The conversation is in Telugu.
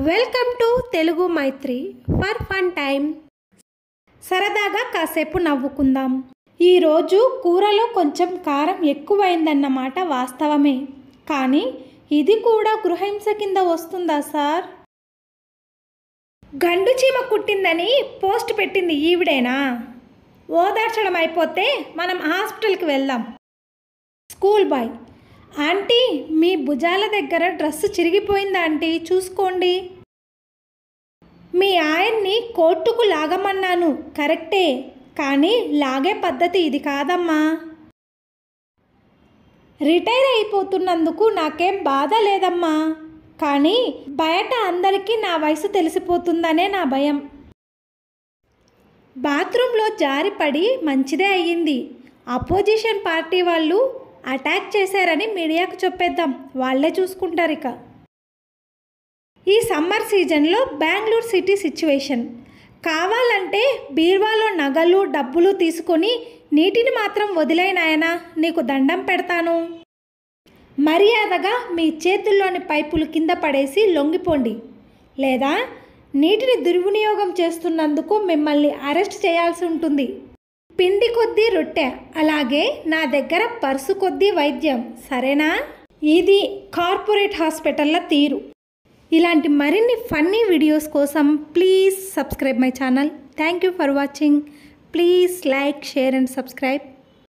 Welcome to Telugu Maithri for fun time. సరదాగా కాసేపు నవ్వుకుందాం. ఈరోజు కూరలో కొంచెం కారం ఎక్కువైందన్నమాట వాస్తవమే, కానీ ఇది కూడా గృహహింస కింద వస్తుందా సార్? గండు చీమ కుట్టిందని పోస్ట్ పెట్టింది ఈవిడేనా? ఓదార్చడం అయిపోతే మనం హాస్పిటల్కి వెళ్దాం. స్కూల్ బాయ్: ఆంటీ, మీ భుజాల దగ్గర డ్రెస్సు చిరిగిపోయిందా ఆంటీ, చూసుకోండి. మీ ఆయన్ని కోర్టుకు లాగమన్నాను, కరెక్టే, కానీ లాగే పద్ధతి ఇది కాదమ్మా. రిటైర్ అయిపోతున్నందుకు నాకేం బాధ లేదమ్మా, కానీ బయట అందరికీ నా వయసు తెలిసిపోతుందనే నా భయం. బాత్రూంలో జారిపడి మంచిదే అయ్యింది. అపోజిషన్ పార్టీ వాళ్ళు అటాక్ చేశారని మీడియాకు చెప్పేద్దాం, వాళ్ళే చూసుకుంటారు. ఇక ఈ సమ్మర్ సీజన్లో బెంగళూరు సిటీ సిచ్యువేషన్. కావాలంటే బీర్వాలో నగలు డబ్బులు తీసుకొని నీటిని మాత్రం వదిలేనాయనా, నీకు దండం పెడతాను. మర్యాదగా మీ చేతుల్లోని పైపులు కింద పడేసి లొంగిపోండి, లేదా నీటిని దుర్వినియోగం చేస్తున్నందుకు మిమ్మల్ని అరెస్ట్ చేయాల్సి ఉంటుంది. పిండి కొద్దీ రొట్టె, అలాగే నా దగ్గర పర్సు కొద్దీ వైద్యం, సరేనా? ఇది కార్పొరేట్ హాస్పిటల్ల తీరు. ఇలాంటి మరిన్ని ఫన్నీ వీడియోస్ కోసం please subscribe my channel. Thank you for watching. Please like, share and subscribe.